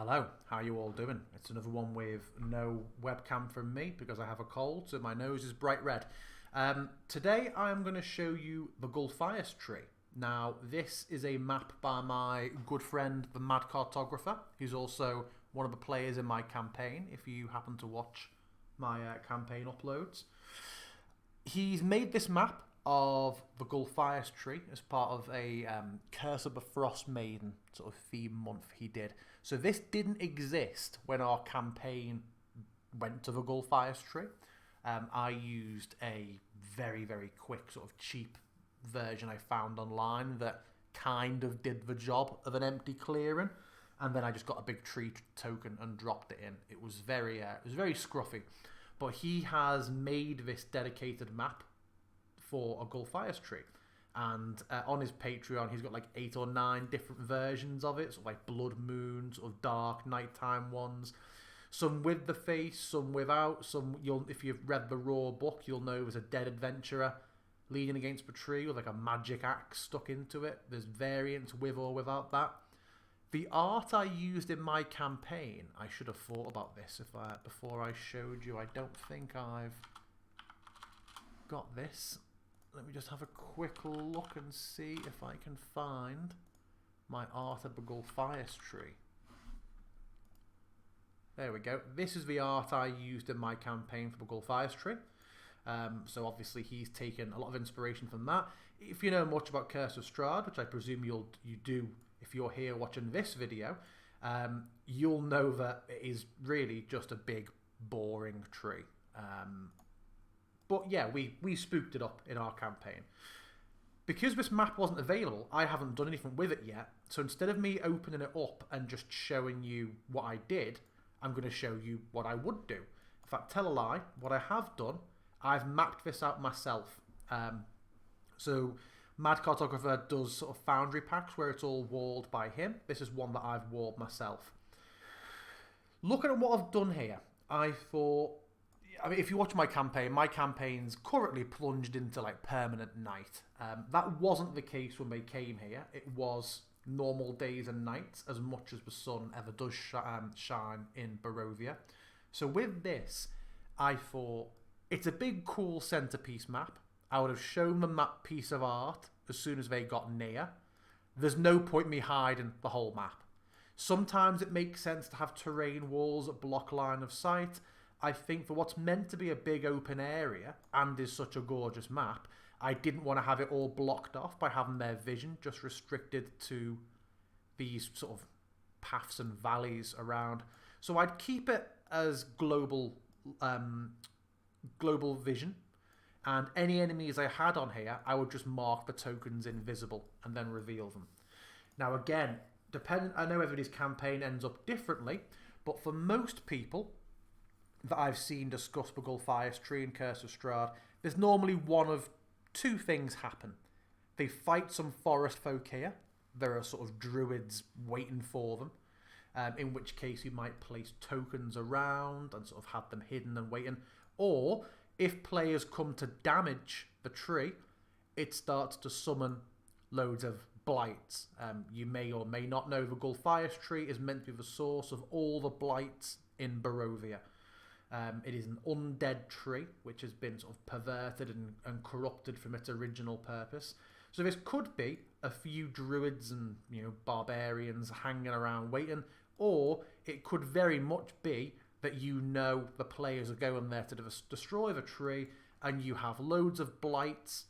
Hello, how are you all doing? It's another one with no webcam from me because I have a cold, so my nose is bright red. Today I am going to show you the Gulthias Tree. Now, this is a map by my good friend, the Mad Cartographer, who's also one of the players in my campaign, if you happen to watch my campaign uploads. He's made this map of the Gulthias Tree as part of a Curse of the Frost Maiden sort of theme month he did. So this didn't exist when our campaign went to the Gulthias Tree. I used a very, very quick sort of cheap version I found online that kind of did the job of an empty clearing, and then I just got a big tree token and dropped it in. It was very scruffy, but he has made this dedicated map for a Gulthias Tree, and on his Patreon he's got like 8 or 9 different versions of it, sort of like blood moon, sort of dark nighttime ones, some with the face, some without. Some, if you've read the raw book, you'll know there's a dead adventurer leaning against a tree with like a magic axe stuck into it. There's variants with or without that. The art I used in my campaign, I should have thought about this before I showed you. I don't think I've got this. Let me just have a quick look and see if I can find my art of the Gulthias Tree. There we go. This is the art I used in my campaign for the Gulthias Tree. So obviously he's taken a lot of inspiration from that. If you know much about Curse of Strahd, which I presume you do if you're here watching this video, you'll know that it is really just a big, boring tree. But yeah, we spooked it up in our campaign. Because this map wasn't available, I haven't done anything with it yet. So instead of me opening it up and just showing you what I did, I'm going to show you what I would do. In fact, tell a lie, what I have done, I've mapped this out myself. So Mad Cartographer does sort of Foundry packs where it's all walled by him. This is one that I've walled myself. Looking at what I've done here, I thought, I mean, if you watch my campaign's currently plunged into like permanent night. That wasn't the case when they came here. It was normal days and nights as much as the sun ever does shine in Barovia. So with this, I thought it's a big, cool centerpiece map. I would have shown them that piece of art as soon as they got near. There's no point me hiding the whole map. Sometimes it makes sense to have terrain walls that block line of sight. I think for what's meant to be a big open area and is such a gorgeous map, I didn't want to have it all blocked off by having their vision just restricted to these sort of paths and valleys around. So I'd keep it as global vision, and any enemies I had on here, I would just mark the tokens invisible and then reveal them. Now again, I know everybody's campaign ends up differently, but for most people that I've seen discuss the Gulthias Tree and Curse of Strahd, there's normally one of two things happen. They fight some forest folk here. There are sort of druids waiting for them, in which case you might place tokens around and sort of have them hidden and waiting. Or if players come to damage the tree, it starts to summon loads of blights. You may or may not know the Gulthias Tree is meant to be the source of all the blights in Barovia. It is an undead tree which has been sort of perverted and corrupted from its original purpose. So this could be a few druids and barbarians hanging around waiting, or it could very much be that the players are going there to destroy the tree, and you have loads of blights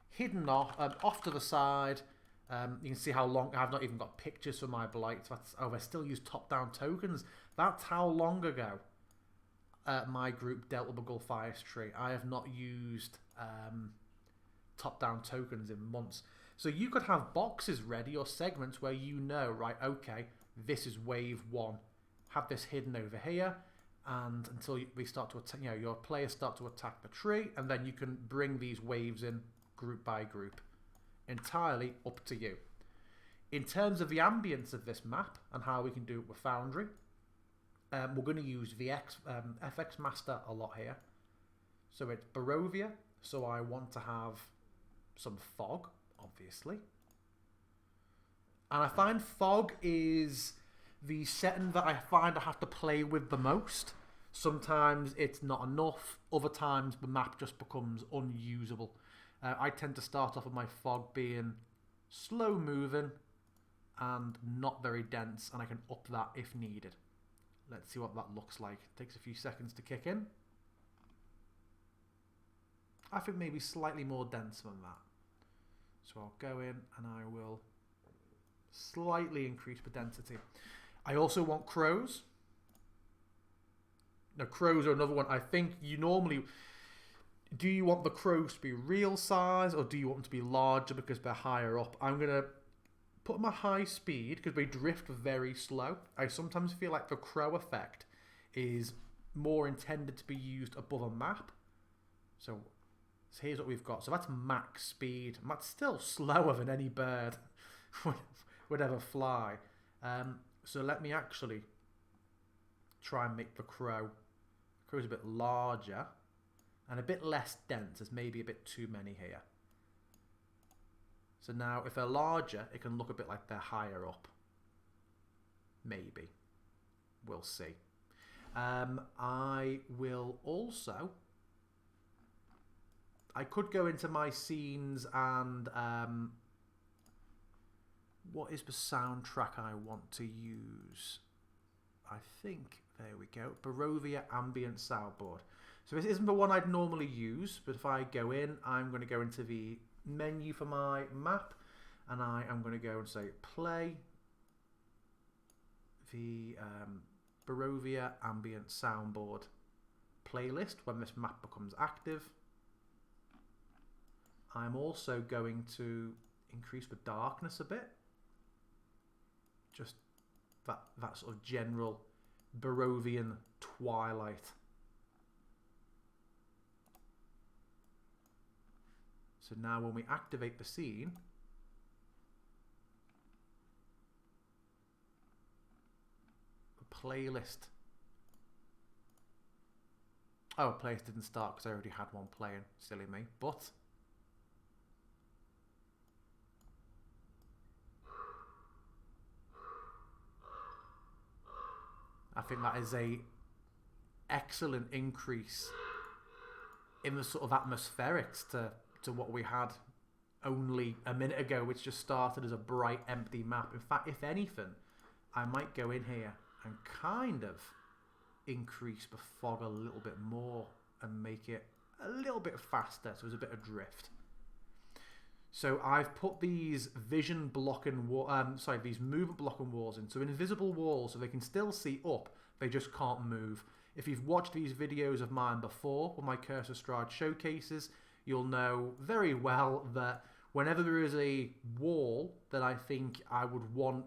hidden off to the side. You can see how long. I've not even got pictures for my blights. They still use top-down tokens. That's how long ago my group dealt with the Gulthias Tree. I have not used top-down tokens in months. So you could have boxes ready or segments where right, okay, this is wave 1. Have this hidden over here, and until we start to attack, your players start to attack the tree, and then you can bring these waves in group by group. Entirely up to you. In terms of the ambience of this map and how we can do it with Foundry, we're going to use the FX Master a lot here. So it's Barovia, so I want to have some fog, obviously. And I find fog is the setting that I find I have to play with the most. Sometimes it's not enough. Other times the map just becomes unusable. I tend to start off with my fog being slow moving and not very dense, and I can up that if needed. Let's see what that looks like. It takes a few seconds to kick in. I think maybe slightly more dense than that. So I'll go in and I will slightly increase the density. I also want crows. Now, crows are another one. I think you normally... Do you want the crows to be real size, or do you want them to be larger because they're higher up? I'm going to put them at high speed because they drift very slow. I sometimes feel like the crow effect is more intended to be used above a map. So here's what we've got. So that's max speed. And that's still slower than any bird would ever fly. So let me actually try and make the crow. The crow's a bit larger and a bit less dense. There's maybe a bit too many here. So now if they're larger, it can look a bit like they're higher up. Maybe. We'll see. I will also... I could go into my scenes and... what is the soundtrack I want to use? I think... There we go. Barovia Ambience soundboard. So this isn't the one I'd normally use, but if I go in, I'm going to go into the menu for my map, and I am going to go and say play the Barovia Ambience soundboard playlist when this map becomes active. I'm also going to increase the darkness a bit. Just that sort of general Barovian twilight. So now when we activate the scene, the playlist. Oh, playlist didn't start because I already had one playing. Silly me. But I think that is a excellent increase in the sort of atmospherics to what we had only a minute ago, which just started as a bright, empty map. In fact, if anything, I might go in here and kind of increase the fog a little bit more and make it a little bit faster, so there's a bit of drift. So I've put these vision blocking these movement blocking walls in. So invisible walls, so they can still see up, they just can't move. If you've watched these videos of mine before, with my Curse of Strahd showcases, you'll know very well that whenever there is a wall that I think I would want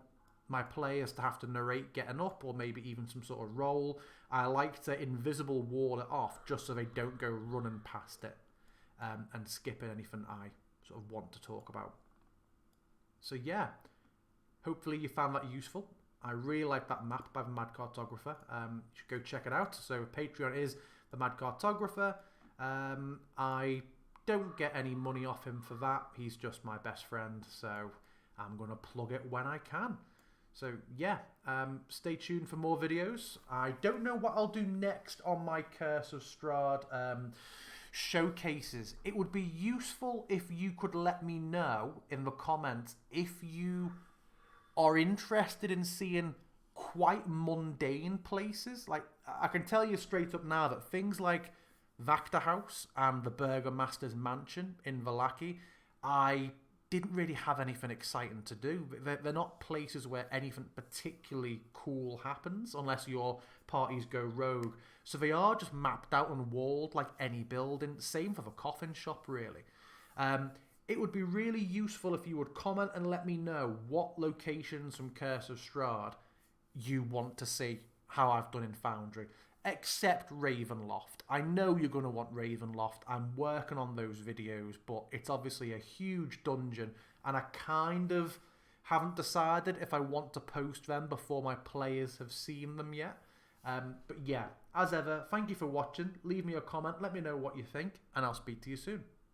my players to have to narrate getting up, or maybe even some sort of roll, I like to invisible wall it off just so they don't go running past it and skipping anything I sort of want to talk about. So yeah, hopefully you found that useful. I really like that map by the Mad Cartographer. You should go check it out. So Patreon is the Mad Cartographer. I don't get any money off him for that. He's just my best friend, so I'm going to plug it when I can. So yeah, stay tuned for more videos. I don't know what I'll do next on my Curse of Strahd showcases. It would be useful if you could let me know in the comments if you are interested in seeing quite mundane places. Like, I can tell you straight up now that things like Vactor House and the Burgomaster's Mansion in Vallaki, I didn't really have anything exciting to do. They're not places where anything particularly cool happens unless your parties go rogue. So they are just mapped out and walled like any building. Same for the coffin shop, really. It would be really useful if you would comment and let me know what locations from Curse of Strahd you want to see how I've done in Foundry. Except Ravenloft. I know you're going to want Ravenloft. I'm working on those videos, but it's obviously a huge dungeon, and I kind of haven't decided if I want to post them before my players have seen them yet. But yeah, as ever, thank you for watching. Leave me a comment, let me know what you think, and I'll speak to you soon.